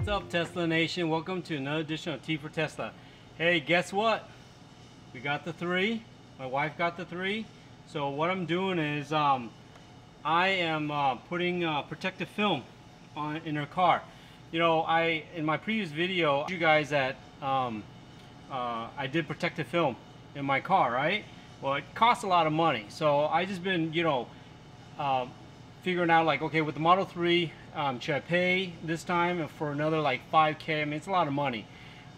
What's up, Tesla Nation? Welcome to another edition of T for Tesla. Hey, guess what? We got the 3. My wife got the 3. So what I'm doing is I am putting protective film in her car. You know, in my previous video, I showed you guys that I did protective film in my car, right? Well, it costs a lot of money. So I just been, you know, figuring out like, okay, with the Model 3, should I pay this time for another like 5K? I mean, it's a lot of money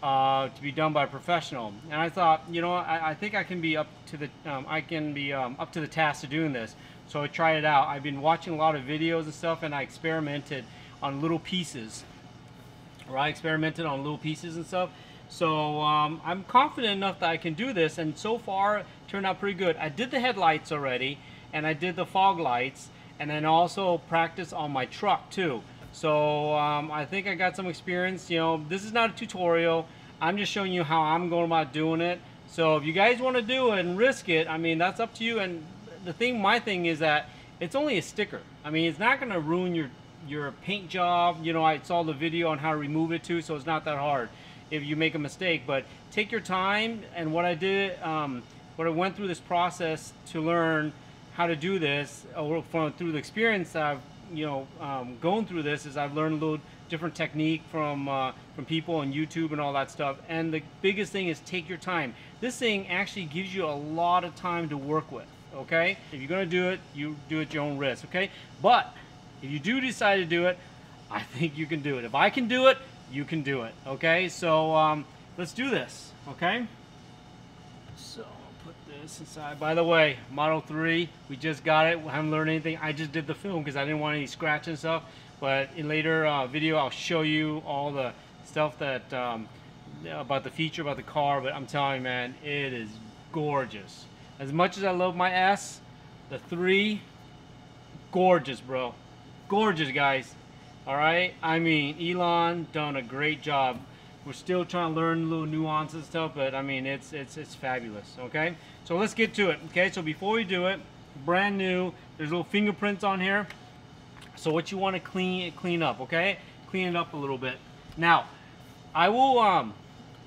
to be done by a professional. And I thought, you know, I think I can be up to the up to the task of doing this. So I tried it out. I've been watching a lot of videos and stuff, and I experimented on little pieces. Right, experimented on little pieces and stuff. So I'm confident enough that I can do this, and so far it turned out pretty good. I did the headlights already, and I did the fog lights, and then also practice on my truck too. So I think I got some experience. You know, this is not a tutorial. I'm just showing you how I'm going about doing it. So if you guys want to do it and risk it, I mean, that's up to you. And my thing is that it's only a sticker. I mean, it's not going to ruin your paint job. You know, I saw the video on how to remove it too, so it's not that hard if you make a mistake. But take your time. And what I did, what I went through this process to learn how to do this, through the experience I've, you know, going through this, is I've learned a little different technique from people on YouTube and all that stuff. And the biggest thing is take your time. This thing actually gives you a lot of time to work with. Okay, if you're gonna do it, you do it at your own risk. Okay, but if you do decide to do it, I think you can do it. If I can do it, you can do it. Okay, so let's do this. Okay, so put this inside. By the way, Model 3, we just got it. I haven't learned anything. I just did the film because I didn't want any scratch and stuff. But in later video, I'll show you all the stuff that about the feature, about the car. But I'm telling you, man, it is gorgeous. As much as I love my S, the 3, gorgeous, bro. Gorgeous, guys. All right. I mean, Elon done a great job. We're still trying to learn little nuances and stuff, but I mean, it's fabulous. Okay. So let's get to it. Okay. So before we do it, brand new. There's little fingerprints on here. So what you want to clean up. Okay. Clean it up a little bit. Now, I will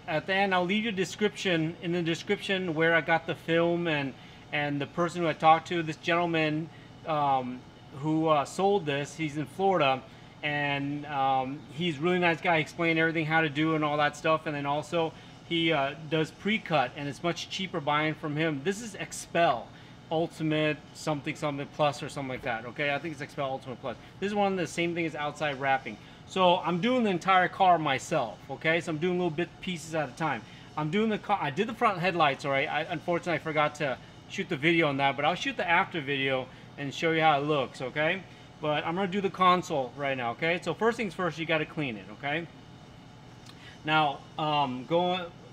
at the end, I'll leave you a description in the description where I got the film and the person who I talked to. This gentleman who sold this. He's in Florida, and he's a really nice guy. He explained everything, how to do and all that stuff. And then also he does pre-cut, and it's much cheaper buying from him. This is Xpel Ultimate something plus or something like that. Okay, I think it's Xpel Ultimate Plus. This is one of the same thing as outside wrapping. So I'm doing the entire car myself. Okay, so I'm doing little bit pieces at a time. I'm doing the car. I did the front headlights. All right. Unfortunately, I forgot to shoot the video on that, but I'll shoot the after video and show you how it looks. Okay. But I'm gonna do the console right now. Okay. So first things first, you got to clean it. Okay. Now,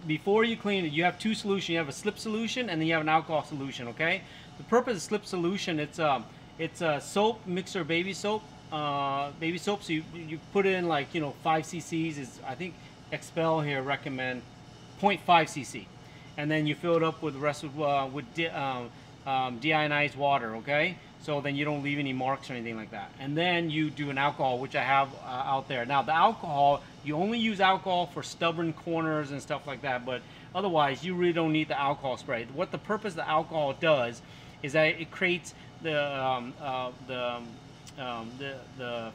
before you clean it, you have two solutions. You have a slip solution, and then you have an alcohol solution. Okay. The purpose of slip solution, it's a soap mixer, baby soap. So you put in, like, you know, 5 cc's is, I think Xpel here recommend 0.5 cc, and then you fill it up with the rest of deionized water. Okay, so then you don't leave any marks or anything like that. And then you do an alcohol, which I have out there. Now the alcohol, you only use alcohol for stubborn corners and stuff like that, but otherwise you really don't need the alcohol spray. What the purpose of the alcohol does is that it creates the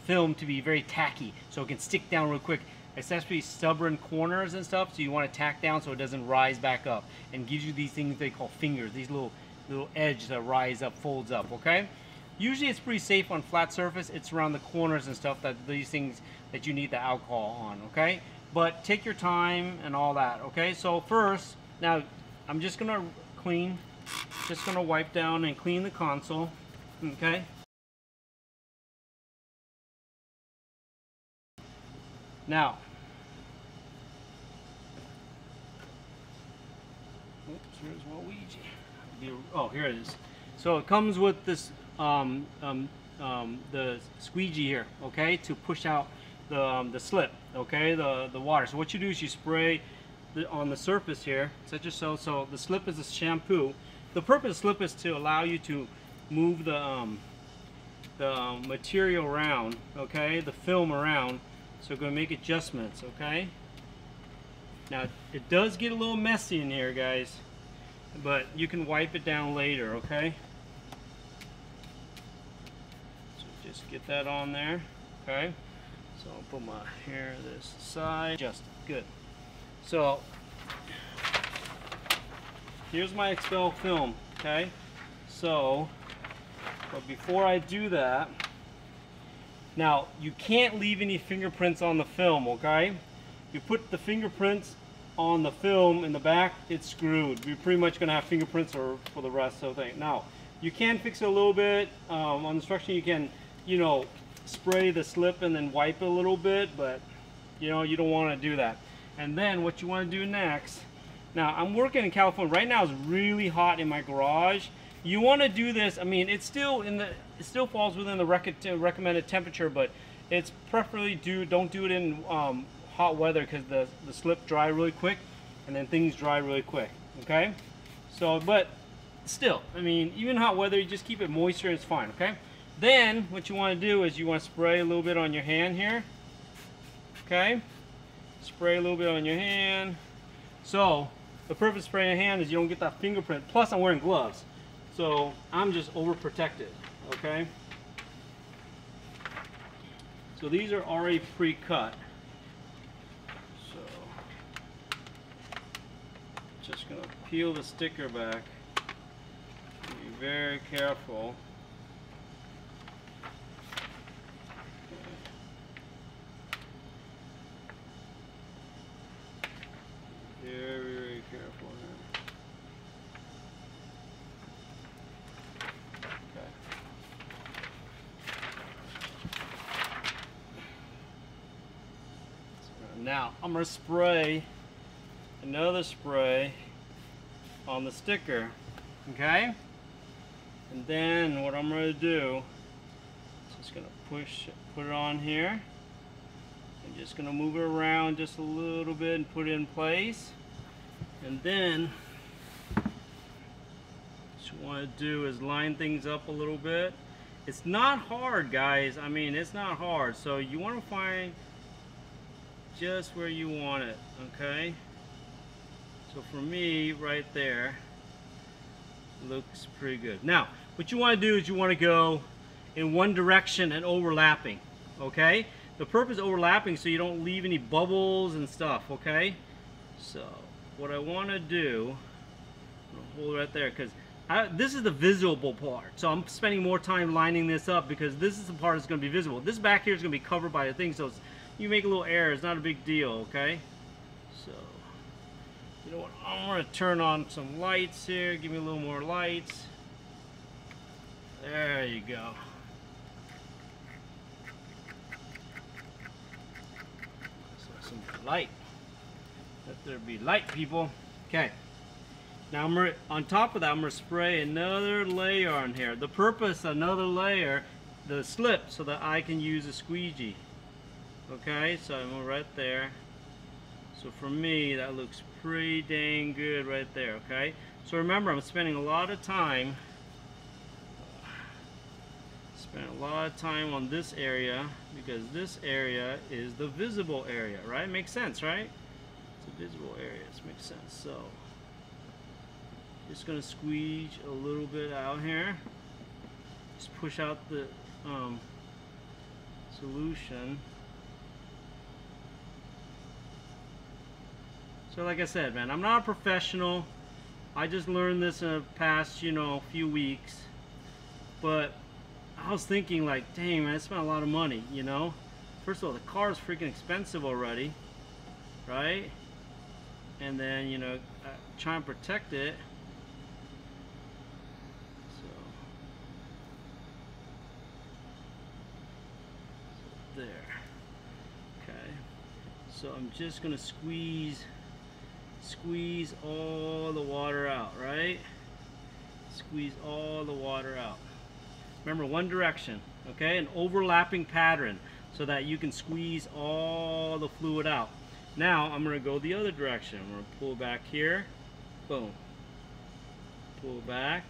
film to be very tacky, so it can stick down real quick, especially stubborn corners and stuff. So you want to tack down so it doesn't rise back up, and gives you these things they call fingers, these little edges that rise up, folds up. Okay, usually it's pretty safe on flat surface. It's around the corners and stuff that these things that you need the alcohol on. Okay, but take your time and all that. Okay, so first, now I'm just gonna wipe down and clean the console. Okay. Now, oops, here's Luigi. Oh, here it is. So it comes with this the squeegee here, okay, to push out the slip, okay, the water. So what you do is you spray on the surface here, such as so. So the slip is a shampoo. The purpose of the slip is to allow you to move the material around, okay, the film around, So we're going to make adjustments, okay? Now, it does get a little messy in here, guys, but you can wipe it down later, okay? So just get that on there, okay? So I'll put my hair this side, just good. So here's my Xpel film, okay? So, but before I do that, now you can't leave any fingerprints on the film, okay? You put the fingerprints on the film in the back, it's screwed. You're pretty much gonna have fingerprints for the rest of the thing. Now, you can fix it a little bit. On instruction, you can, you know, spray the slip and then wipe it a little bit, but you know, you don't want to do that. And then what you want to do next, now I'm working in California right now. It's really hot in my garage. You want to do this, I mean, it still falls within the recommended temperature, but it's preferably don't do it in hot weather, because the slip dry really quick and then things dry really quick, okay? So, but still, I mean, even hot weather, you just keep it moisture, it's fine, okay? Then what you want to do is you want to spray a little bit on your hand here, okay? Spray a little bit on your hand. So the purpose of spraying your hand is you don't get that fingerprint. Plus I'm wearing gloves, so I'm just overprotected, okay? So these are already pre-cut. So just gonna peel the sticker back. Be very careful. Very careful here. Okay. So now I'm going to spray another spray on the sticker, okay? And then what I'm going to do is just going to put it on here. I'm just going to move it around just a little bit and put it in place. And then what you want to do is line things up a little bit. It's not hard, guys. I mean, it's not hard. So you want to find just where you want it, okay? So for me, right there, looks pretty good. Now, what you want to do is you want to go in one direction and overlapping, okay? The purpose of overlapping so you don't leave any bubbles and stuff, okay? So what I want to do, I'll hold it right there, because this is the visible part. So I'm spending more time lining this up because this is the part that's going to be visible. This back here is going to be covered by the thing, so you make a little error. It's not a big deal, okay? So you know what? I'm going to turn on some lights here. Give me a little more lights. There you go. Some light. Let there be light, people. Okay. Now on top of that, I'm going to spray another layer on here. The purpose, another layer, the slip, so that I can use a squeegee. Okay, so I'm right there. So for me, that looks pretty dang good right there. Okay. So remember, I'm spending a lot of time. On this area because this area is the visible area, right? Makes sense, right? It's a visible area. This makes sense. So just gonna squeeze a little bit out here. Just push out the solution. So like I said, man, I'm not a professional. I just learned this in the past, you know, few weeks. But I was thinking like, dang man, I spent a lot of money, you know? First of all, the car is freaking expensive already, right? And then, you know, try and protect it. So there. Okay. So I'm just gonna squeeze all the water out, right? Squeeze all the water out. Remember, one direction, okay? An overlapping pattern so that you can squeeze all the fluid out. Now, I'm going to go the other direction. I'm going to pull back here. Boom. Pull back.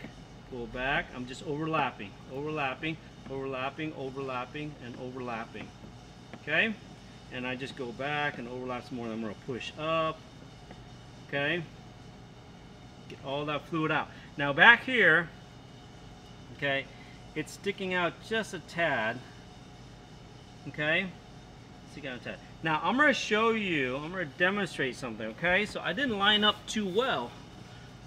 Pull back. I'm just overlapping. Overlapping, overlapping, overlapping, and overlapping. Okay? and I just go back and overlap some more. I'm going to push up. Okay, get all that fluid out. Now back here, okay, it's sticking out just a tad. Okay, sticking out a tad. Now I'm going to show you, I'm going to demonstrate something. Okay, so I didn't line up too well.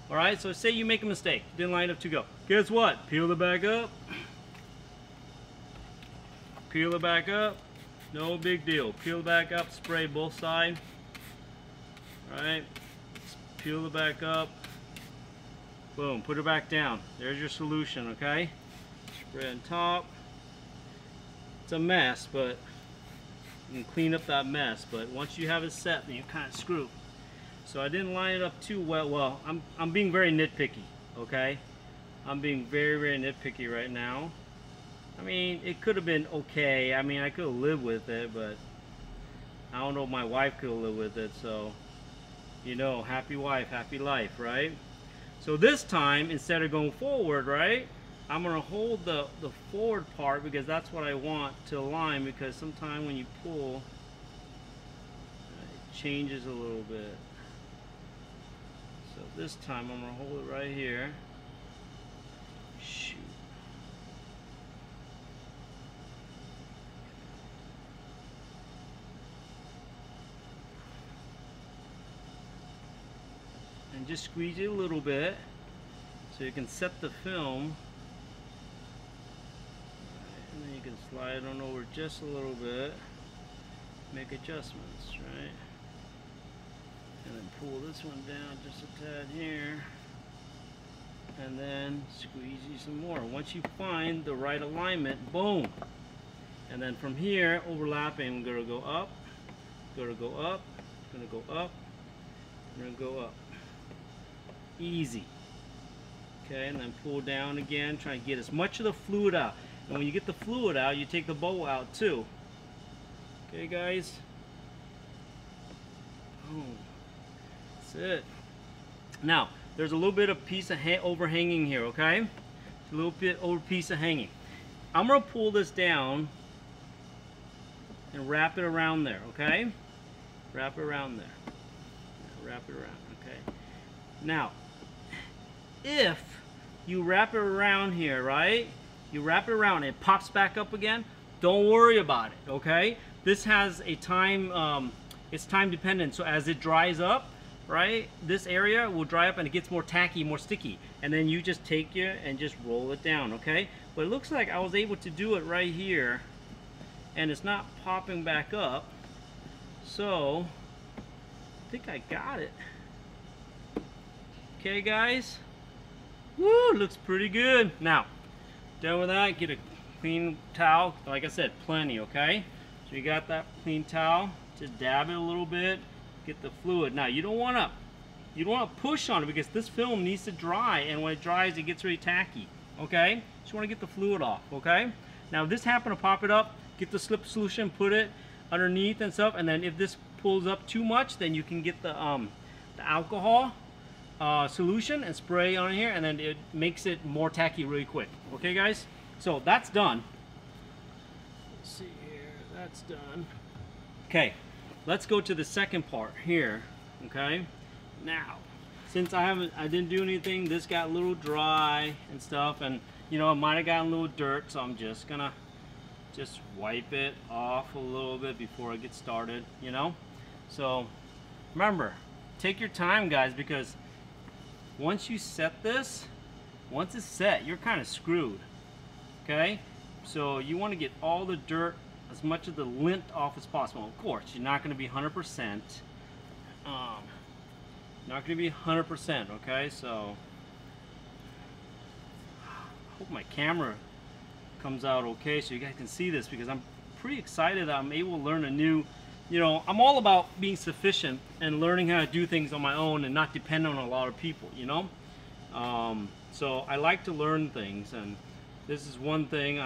All right, so say you make a mistake, didn't line up too well. Guess what? Peel it back up. Peel it back up. No big deal. Peel back up, spray both sides. All right. Peel it back up. Boom, put it back down. There's your solution, okay? Spray on top. It's a mess, but you can clean up that mess. But once you have it set, then you kind of screw. So I didn't line it up too well. Well, I'm being very nitpicky, okay? I'm being very, very nitpicky right now. I mean, it could have been okay. I mean, I could have lived with it, but I don't know if my wife could have lived with it, so you know, happy wife, happy life, right? So this time, instead of going forward, right, I'm going to hold the forward part because that's what I want to align, because sometimes when you pull, it changes a little bit. So this time, I'm going to hold it right here. Shoot. And just squeeze it a little bit so you can set the film, and then you can slide on over just a little bit, make adjustments, right? And then pull this one down just a tad here, and then squeeze you some more. Once you find the right alignment, boom! And then from here, overlapping, I'm gonna go up, gonna go up, gonna go up, gonna go up. Easy. Okay, and then pull down again, try to get as much of the fluid out. And when you get the fluid out, you take the bowl out too. Okay, guys? Boom. That's it. Now, there's a little bit of piece of overhanging here, okay? A little bit over piece of hanging. I'm gonna pull this down and wrap it around there, okay? Wrap it around there. Wrap it around, okay? Now, if you wrap it around here, right? You wrap it around, it pops back up again. Don't worry about it, okay? This has a time, it's time dependent. So as it dries up, right? This area will dry up and it gets more tacky, more sticky. And then you just take it and just roll it down, okay? But it looks like I was able to do it right here, and it's not popping back up. So I think I got it. Okay, guys. Woo, looks pretty good. Now, done with that, get a clean towel. Like I said, plenty, okay? So you got that clean towel, just dab it a little bit, get the fluid. Now, you don't want to push on it because this film needs to dry, and when it dries, it gets really tacky, okay? Just want to get the fluid off, okay? Now, if this happened to pop it up, get the slip solution, put it underneath and stuff, and then if this pulls up too much, then you can get the alcohol solution and spray on here, and then it makes it more tacky really quick. Okay, guys? So that's done. Let's see here. That's done. Okay, let's go to the second part here. Okay, now since I didn't do anything, this got a little dry and stuff, and you know, it might have gotten a little dirt, so I'm just gonna wipe it off a little bit before I get started, you know. So remember, take your time, guys, because once you set this, once it's set, you're kind of screwed. Okay, so you want to get all the dirt, as much of the lint off as possible. Of course, you're not going to be 100%. Not going to be 100%. Okay, so I hope my camera comes out okay so you guys can see this, because I'm pretty excited that I'm able to learn a new, you know, I'm all about being sufficient and learning how to do things on my own and not depend on a lot of people, you know. So I like to learn things, and this is one thing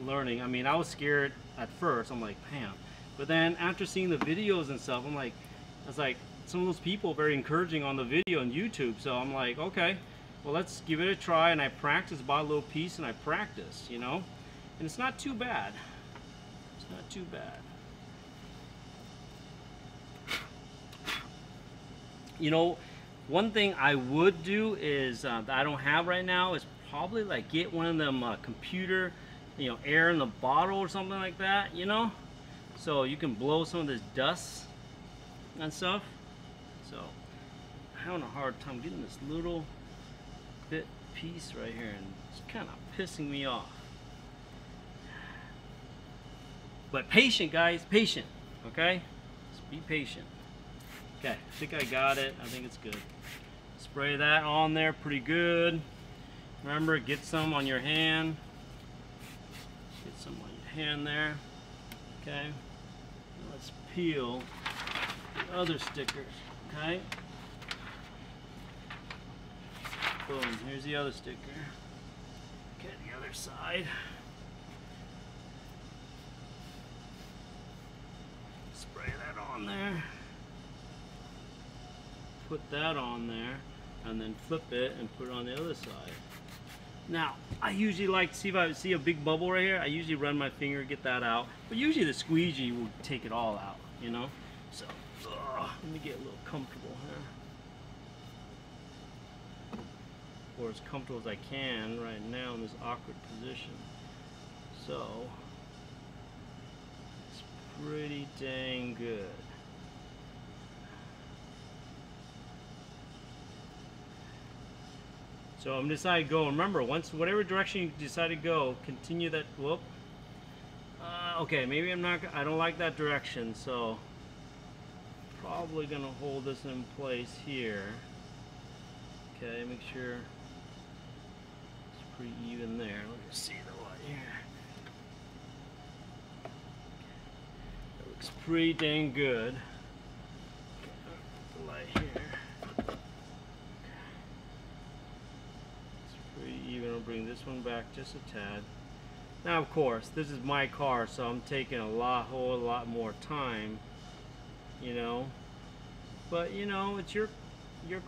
learning. I mean, I was scared at first. I'm like, man, but then after seeing the videos and stuff, I was like, some of those people are very encouraging on the video on YouTube. So I'm like, okay, well, let's give it a try. And I practice, bought a little piece, and I practice, you know, and it's not too bad. It's not too bad. You know, one thing I would do is that I don't have right now is probably like get one of them computer, air in the bottle or something like that, so you can blow some of this dust and stuff. So I'm having a hard time getting this little bit piece right here, and it's kind of pissing me off. But patient, guys, patient, okay? Just be patient. Okay, I think I got it. I think it's good. Spray that on there pretty good. Remember, get some on your hand. Get some on your hand there. Okay. Now let's peel the other stickers. Okay. Boom. Here's the other sticker. Okay, the other side. Spray that on there. Put that on there, and then flip it and put it on the other side. Now, I usually like to see if I see a big bubble right here. I usually run my finger, get that out. But usually the squeegee will take it all out, So, let me get a little comfortable here. Or as comfortable as I can right now in this awkward position. So, it's pretty dang good. So I'm deciding to go. Remember, whatever direction you decide to go, continue that. Whoop. Okay, maybe I don't like that direction, so probably gonna hold this in place here. Okay, make sure it's pretty even there. Let me see the light here. That looks pretty dang good. Okay, the light here. Even I'll bring this one back just a tad. Now, of course, this is my car, so I'm taking a whole lot more time, But it's your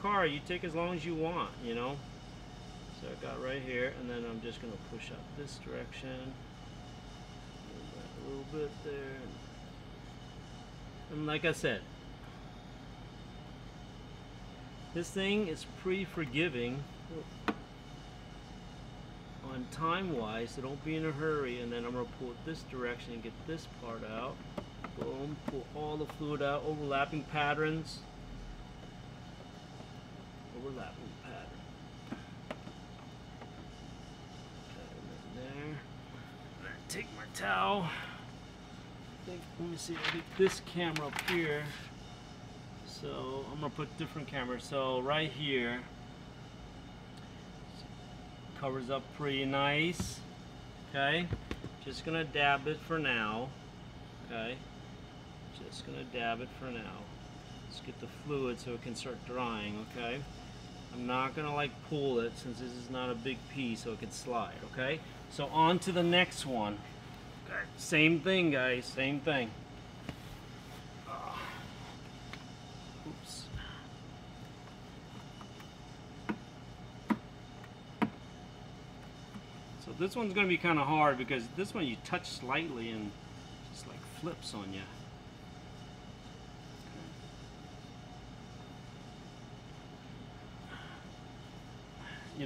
car. You take as long as you want, So I got right here, and then I'm just gonna push up this direction, a little bit there, and like I said, this thing is pretty forgiving. On time-wise, so don't be in a hurry. And then I'm going to pull it this direction and get this part out. Boom, pull all the fluid out. Overlapping patterns. Overlapping pattern. Okay, there. I'm going to take my towel. Let me see, I'll get this camera up here. So I'm going to put different cameras. So right here. Covers up pretty nice. Okay, just gonna dab it for now. Okay, just gonna dab it for now. Let's get the fluid so it can start drying. Okay, I'm not gonna pull it since this is not a big piece, so it can slide. Okay, so on to the next one. Okay, same thing, guys, same thing. Oops. So this one's going to be kind of hard because this one you touch slightly and just flips on you.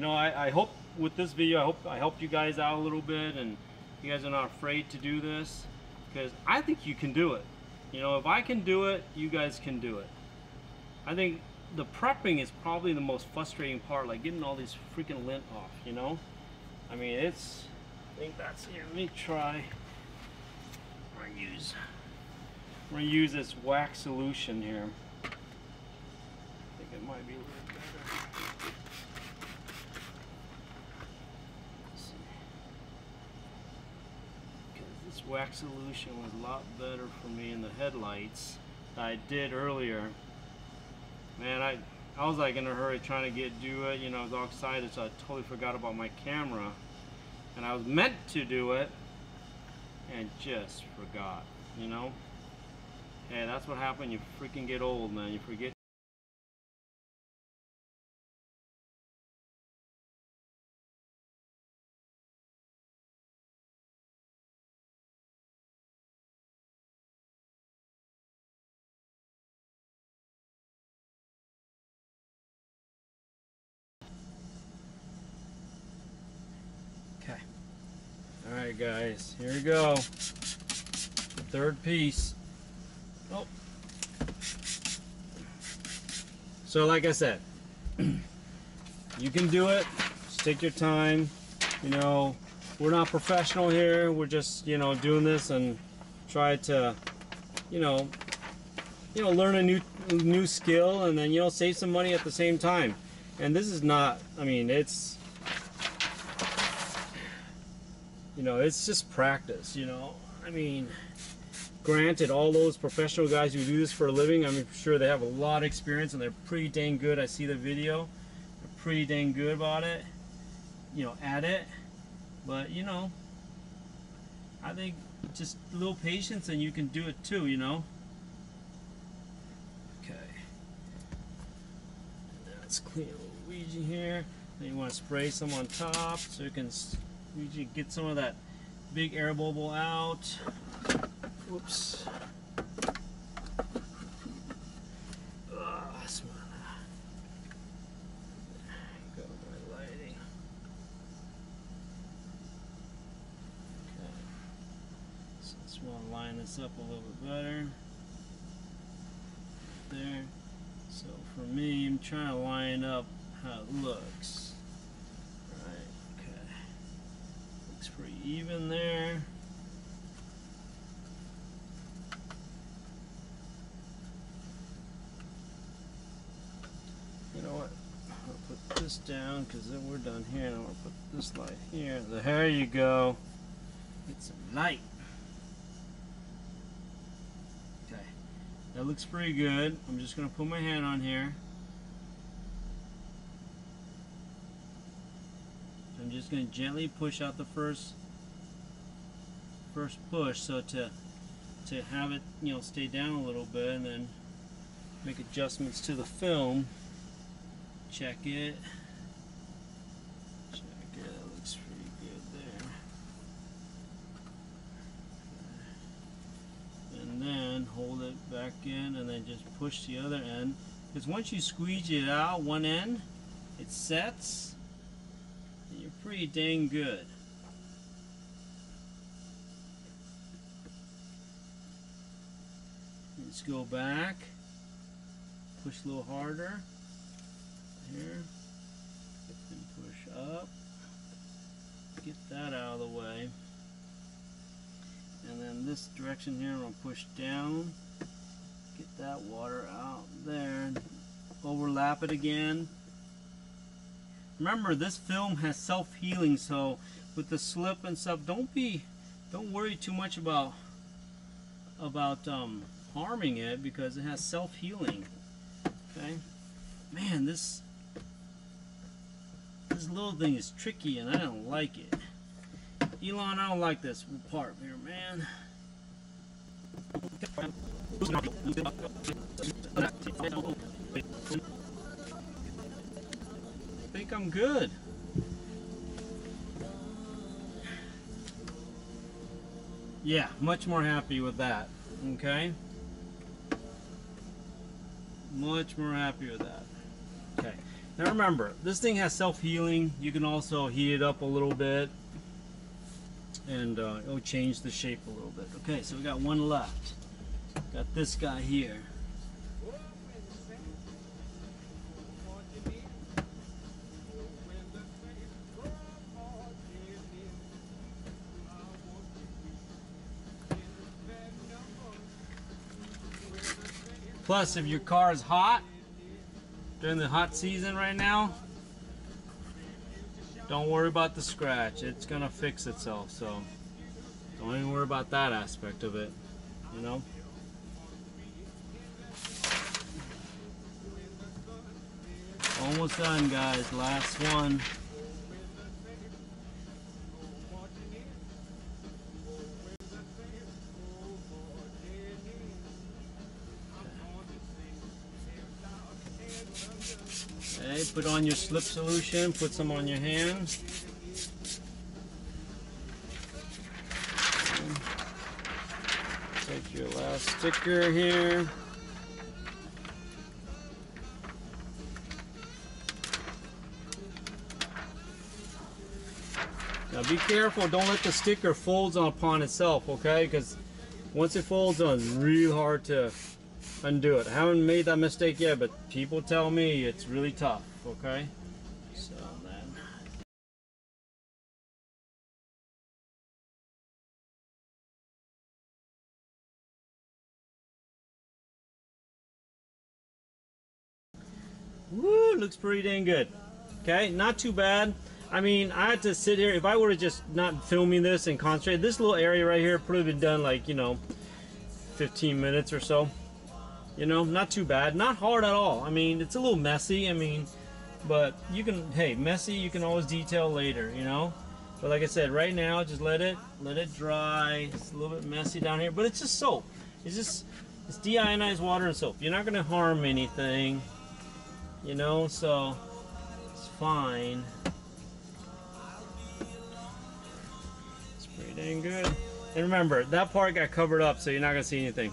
I hope with this video, I helped you guys out a little bit, and you guys are not afraid to do this, because I think you can do it. If I can do it, you guys can do it. I think the prepping is probably the most frustrating part, getting all these freaking lint off, I mean, I think that's here. Let me try. We're gonna use this wax solution here. I think it might be a little better. Let's see. Because this wax solution was a lot better for me in the headlights that I did earlier. Man, I was in a hurry trying to do it, I was all excited, so I totally forgot about my camera. And I was meant to do it, and just forgot, Hey, that's what happened, you freaking get old, man, you forget Alright guys, here we go. The third piece. Oh. So like I said, you can do it. Just take your time. You know, we're not professional here. We're just, you know, doing this and try to, you know, learn a new skill, and then, you know, save some money at the same time. And this is not, I mean, it's, you know, it's just practice, you know. I mean, granted, all those professional guys who do this for a living, I'm sure they have a lot of experience and they're pretty dang good. I see the video. They're pretty dang good about it, you know, at it. But, you know, I think just a little patience and you can do it too, you know. Okay. Let's clean a little Ouija here. Then you want to spray some on top so you can get some of that big air bubble out. Whoops. Got my lighting. Okay. So just want to line this up a little bit better. There. So for me, I'm trying to line up how it looks. Right. Okay. Looks pretty even there. You know what? I'll put this down because then we're done here. And I'm gonna put this light here. There you go. Get some light. Okay. That looks pretty good. I'm just gonna put my hand on here. I'm just gonna gently push out the first push, so to have it, you know, stay down a little bit, and then make adjustments to the film. Check it. Check it. It looks pretty good there. And then hold it back in, and then just push the other end. Because once you squeeze it out one end, it sets, and you're pretty dang good. Let's go back. Push a little harder. Here, and push up, get that out of the way, and then this direction here I'm going to push down, get that water out there, overlap it again. Remember, this film has self-healing, so with the slip and stuff, don't worry too much about harming it, because it has self-healing. Okay, man, this little thing is tricky and I don't like it. Elon, I don't like this part here, man. I think I'm good. Yeah, much more happy with that. Okay? Much more happy with that. Okay. Now remember, this thing has self-healing. You can also heat it up a little bit, and it'll change the shape a little bit. Okay, so we got one left. Got this guy here. Plus, if your car is hot, during the hot season right now, don't worry about the scratch. It's gonna fix itself, so don't even worry about that aspect of it, you know. Almost done, guys. Last one. Okay, put on your slip solution, put some on your hand. Take your last sticker here. Now be careful, don't let the sticker fold upon itself, okay? Because once it folds on, it's real hard to undo it. I haven't made that mistake yet, but people tell me it's really tough, okay? So then. Woo, looks pretty dang good. Okay, not too bad. I mean, I had to sit here. If I were to just not filming this and concentrate, this little area right here could have been done like, you know, 15 minutes or so. You know, not too bad. Not hard at all. I mean, it's a little messy. I mean, but you can, hey, messy, you can always detail later, you know? But like I said, right now, just let it dry. It's a little bit messy down here, but it's just soap. It's deionized water and soap. You're not going to harm anything, you know, so it's fine. It's pretty dang good. And remember, that part got covered up, so you're not going to see anything.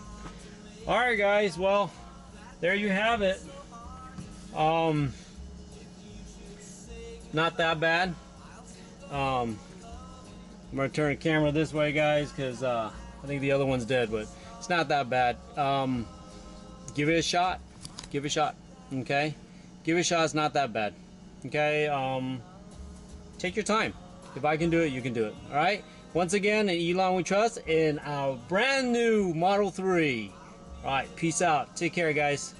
Alright guys, well, there you have it. Not that bad. I'm going to turn the camera this way, guys, because I think the other one's dead, but it's not that bad. Give it a shot. Give it a shot, okay? Give it a shot, it's not that bad, okay? Take your time. If I can do it, you can do it, alright? Once again, in Elon we trust in our brand new Model 3. Alright, peace out. Take care, guys.